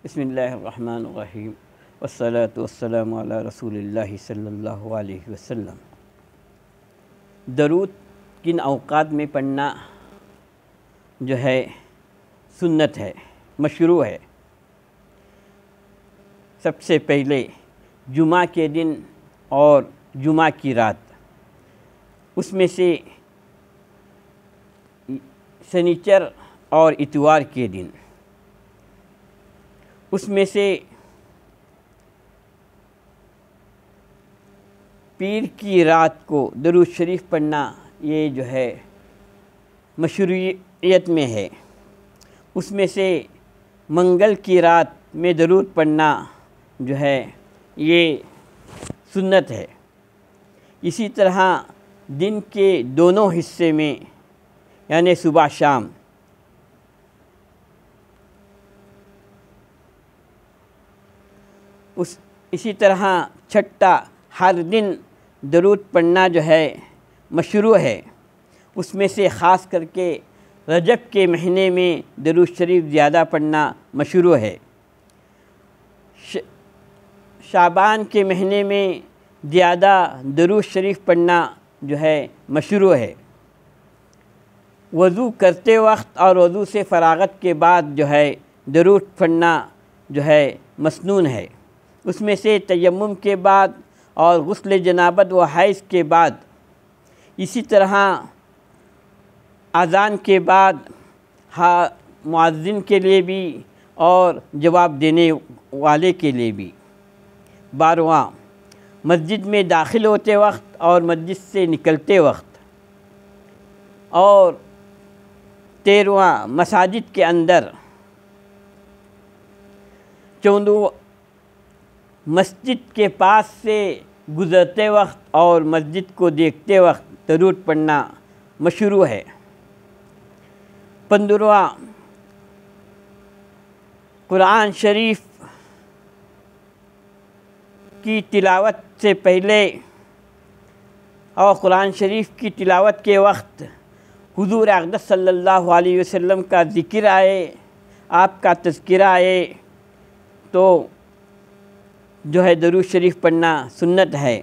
بسم اللہ الرحمن الرحیم والصلاة والسلام علی رسول اللہ صلی اللہ علیہ وسلم۔ درود کن اوقات میں پڑھنا جو ہے سنت ہے، مشروع ہے۔ سب سے پہلے جمعہ کے دن اور جمعہ کی رات، اس میں سے سنیچر اور اتوار کے دن، اس میں سے پیر کی رات کو درود شریف پڑھنا یہ جو ہے مشروعیت میں ہے۔ اس میں سے منگل کی رات میں درود پڑھنا جو ہے یہ سنت ہے۔ اسی طرح دن کے دونوں حصے میں یعنی صبح شام اسی طرح چھٹا ہر دن درود پڑھنا جو ہے مشروع ہے۔ اس میں سے خاص کر کے رجب کے مہینے میں درود شریف زیادہ پڑھنا مشروع ہے۔ شعبان کے مہینے میں زیادہ درود شریف پڑھنا جو ہے مشروع ہے۔ وضو کرتے وقت اور وضو سے فراغت کے بعد جو ہے درود پڑھنا جو ہے مسنون ہے۔ اس میں سے تیمم کے بعد اور غسل جنابت و حیض کے بعد، اسی طرح اذان کے بعد مؤذن کے لیے بھی اور جواب دینے والے کے لیے بھی۔ 12واں مسجد میں داخل ہوتے وقت اور مسجد سے نکلتے وقت، اور 13واں مساجد کے اندر، 14واں مسجد کے پاس سے گزرتے وقت اور مسجد کو دیکھتے وقت درود پڑھنا مشروع ہے۔ 15واں قرآن شریف کی تلاوت سے پہلے اور قرآن شریف کی تلاوت کے وقت حضور اقدس صلی اللہ علیہ وسلم کا ذکر آئے، آپ کا تذکرہ آئے تو جو ہے درود شریف پڑھنا سنت ہے۔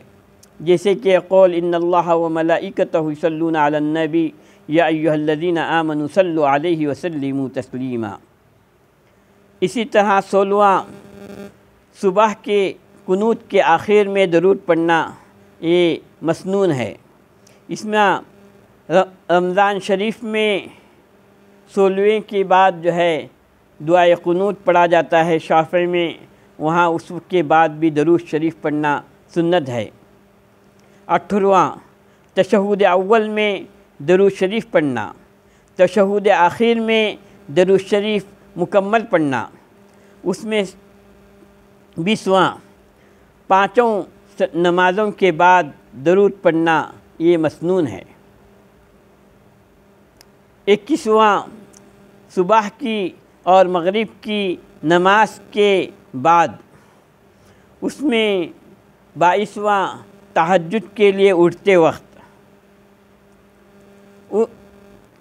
جیسے کہ قول ان اللہ و ملائکتہ یصلون علی النبی یا ایھا الذین آمنوا صلوا علیہ وسلموا تسلیما۔ اسی طرح 16واں صبح کے قنوت کے آخر میں درود پڑھنا یہ مسنون ہے۔ اس میں رمضان شریف میں 16ویں کے بعد جو ہے دعائے قنوت پڑھا جاتا ہے شافعی میں، وہاں اس کے بعد بھی درود شریف پڑھنا سنت ہے۔ 18واں تشہد اول میں درود شریف پڑھنا، تشہد آخر میں درود شریف مکمل پڑھنا۔ اس میں 20واں پانچوں نمازوں کے بعد درود پڑھنا یہ مسنون ہے۔ 21واں صبح کی اور مغرب کی نماز کے بعد، اس میں 22واں تہجد کے لیے اٹھتے وقت،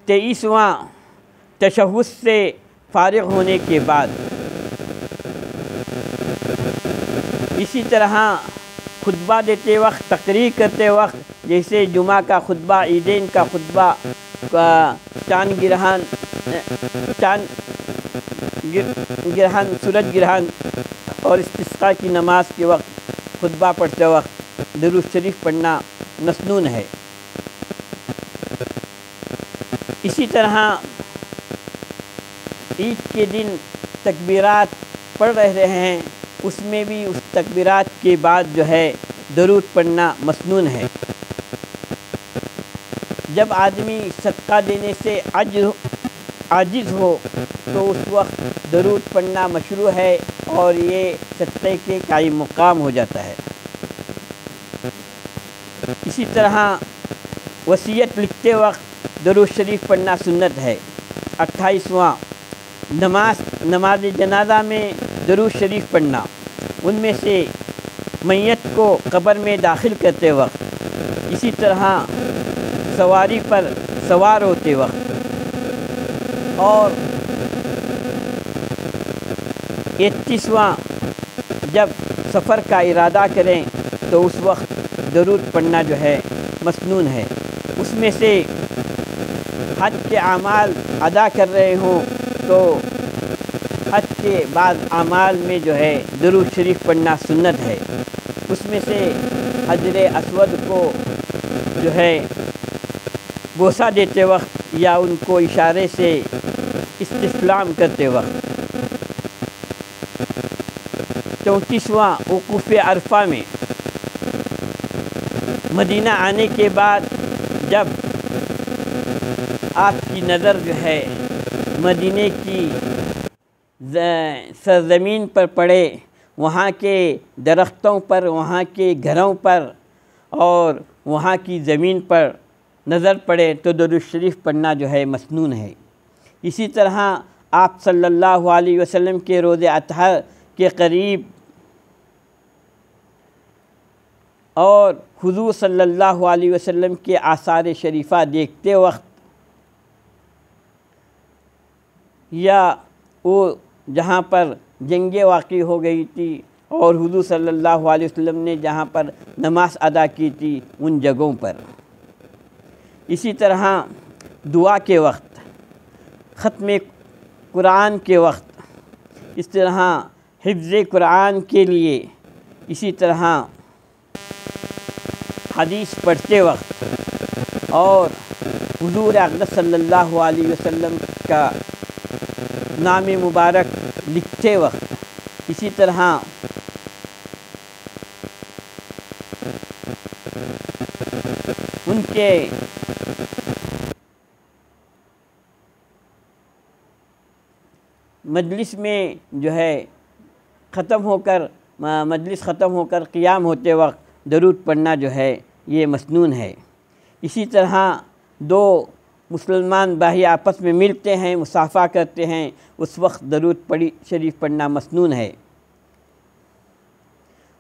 23واں تشہد سے فارغ ہونے کے بعد۔ اسی طرح خطبہ دیتے وقت، تقریر کرتے وقت، جیسے جمعہ کا خطبہ، عیدین کا خطبہ، چاند گرہن، سورج گرہن اور استسقاء کی نماز کے وقت خطبہ پڑھتے وقت درود شریف پڑھنا مسنون ہے۔ اسی طرح عید کے دن تکبیرات پڑھ رہے ہیں، اس میں بھی اس تکبیرات کے بعد جو ہے درود پڑھنا مسنون ہے۔ جب آدمی صدقہ دینے سے عاجز ہو تو اس وقت درود پڑھنا مشروع ہے اور یہ صدقے کے قائم مقام ہو جاتا ہے۔ اسی طرح وصیت لکھتے وقت درود شریف پڑھنا سنت ہے۔ 28واں نماز جنازہ میں درود شریف پڑھنا، ان میں سے میت کو قبر میں داخل کرتے وقت، اسی طرح سواری پر سوار ہوتے وقت اور 31واں جب سفر کا ارادہ کریں تو اس وقت درود پڑھنا جو ہے مسنون ہے۔ اس میں سے حج کے اعمال ادا کر رہے ہوں تو حج کے بعض اعمال میں جو ہے درود شریف پڑھنا سنت ہے۔ اس میں سے حجر اسود کو جو ہے بوسہ دیتے وقت یا ان کو اشارے سے استسلام کرتے وقت۔ 34واں وقوف عرفہ میں مدینہ آنے کے بعد جب آپ کی نظر جو ہے مدینے کی سرزمین پر پڑے، وہاں کے درختوں پر، وہاں کے گھروں پر اور وہاں کی زمین پر نظر پڑے تو درود شریف پڑھنا جو ہے مسنون ہے۔ اسی طرح آپ صلی اللہ علیہ وسلم کے روض اطہر کے قریب اور حضور صلی اللہ علیہ وسلم کے آثار شریفہ دیکھتے وقت یا وہ جہاں پر جنگیں واقع ہو گئی تھی اور حضور صلی اللہ علیہ وسلم نے جہاں پر نماز ادا کی تھی ان جگہوں پر، اسی طرح دعا کے وقت، ختم قرآن کے وقت، اس طرح حفظ قرآن کے لیے، اسی طرح حدیث پڑھتے وقت اور حضور اقدس صلی اللہ علیہ وسلم کا نام مبارک لکھتے وقت، اسی طرح ان کے مجلس میں جو ہے مجلس ختم ہو کر قیام ہوتے وقت درود پڑھنا جو ہے یہ مسنون ہے۔ اسی طرح دو مسلمان بھائی آپس میں ملتے ہیں، مصافحہ کرتے ہیں، اس وقت درود شریف پڑھنا مسنون ہے۔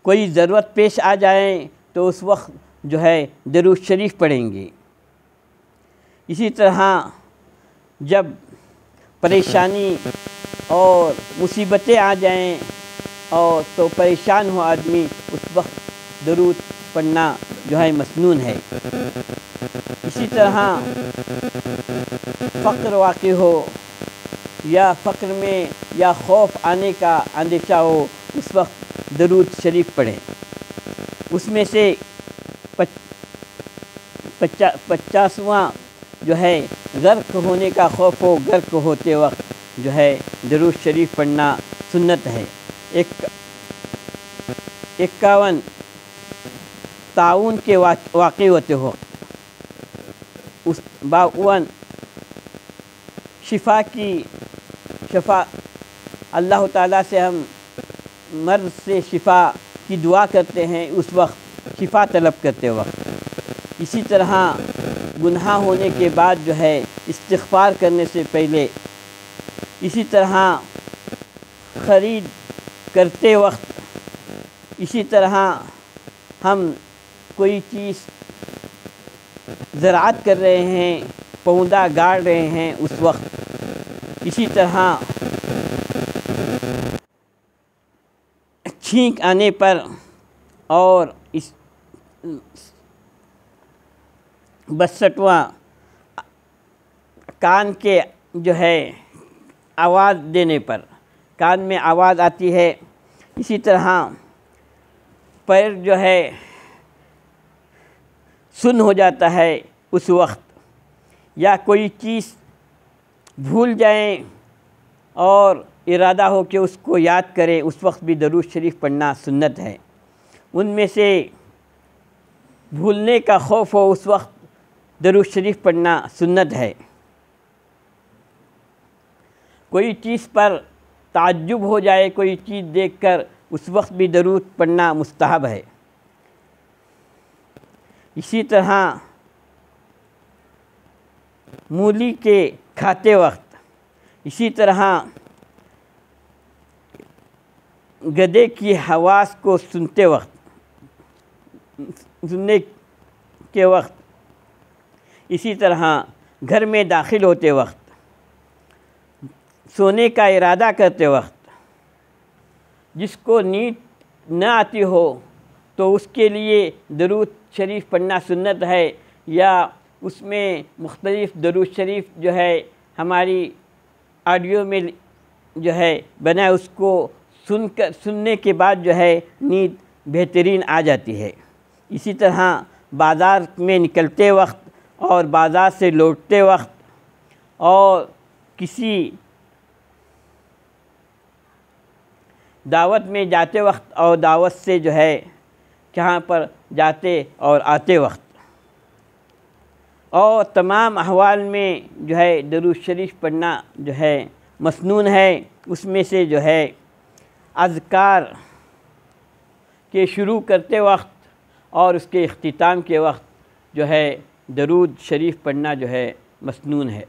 کوئی ضرورت پیش آ جائے تو اس وقت جو ہے درود شریف پڑھیں گے۔ اسی طرح جب پریشانی اور مصیبتیں آ جائیں اور تو پریشان ہو آدمی، اس وقت درود پڑھنا جو ہے مسنون ہے۔ اسی طرح فقر واقع ہو یا فقر میں یا خوف آنے کا اندیشہ ہو، اس وقت درود شریف پڑھیں۔ اس میں سے 50واں جو ہے غرق ہونے کا خوف ہو، غرق ہوتے وقت جو ہے درود شریف پڑھنا سنت ہے۔ 51 تعاون کے واقع ہوتے ہو، 52 شفا اللہ تعالیٰ سے ہم مرض سے شفا کی دعا کرتے ہیں، اس وقت شفا طلب کرتے وقت۔ اسی طرح گناہ ہونے کے بعد جو ہے استغفار کرنے سے پہلے، اسی طرح خرید کرتے وقت، اسی طرح ہم کوئی چیز زراعت کر رہے ہیں، پودا گاڑ رہے ہیں، اس وقت اسی طرح چھینک آنے پر اور 62واں کان کے جو ہے آواز دینے پر، کان میں آواز آتی ہے، اسی طرح پیر جو ہے سن ہو جاتا ہے اس وقت، یا کوئی چیز بھول جائیں اور ارادہ ہو کہ اس کو یاد کریں، اس وقت بھی درود شریف پڑھنا سنت ہے۔ ان میں سے بھولنے کا خوف ہو، اس وقت درود شریف پڑھنا سنت ہے۔ کوئی چیز پر تعجب ہو جائے، کوئی چیز دیکھ کر، اس وقت بھی درود پڑھنا مستحب ہے۔ اسی طرح مولی کے کھاتے وقت، اسی طرح گدھے کی حواس کو سننے کے وقت، اسی طرح گھر میں داخل ہوتے وقت، سونے کا ارادہ کرتے وقت، جس کو نیند نہ آتی ہو تو اس کے لیے درود شریف پڑھنا سنت ہے، یا اس میں مختلف درود شریف جو ہے ہماری آڈیو میں جو ہے بنا ہے، اس کو سننے کے بعد جو ہے نیند بہترین آ جاتی ہے۔ اسی طرح بازار میں نکلتے وقت اور بازار سے لوٹتے وقت اور کسی دعوت میں جاتے وقت اور دعوت سے جو ہے جہاں پر جاتے اور آتے وقت اور تمام احوال میں جو ہے درود شریف پڑھنا جو ہے مسنون ہے۔ اس میں سے جو ہے اذکار کے شروع کرتے وقت اور اس کے اختتام کے وقت جو ہے درود شریف پڑھنا جو ہے مسنون ہے۔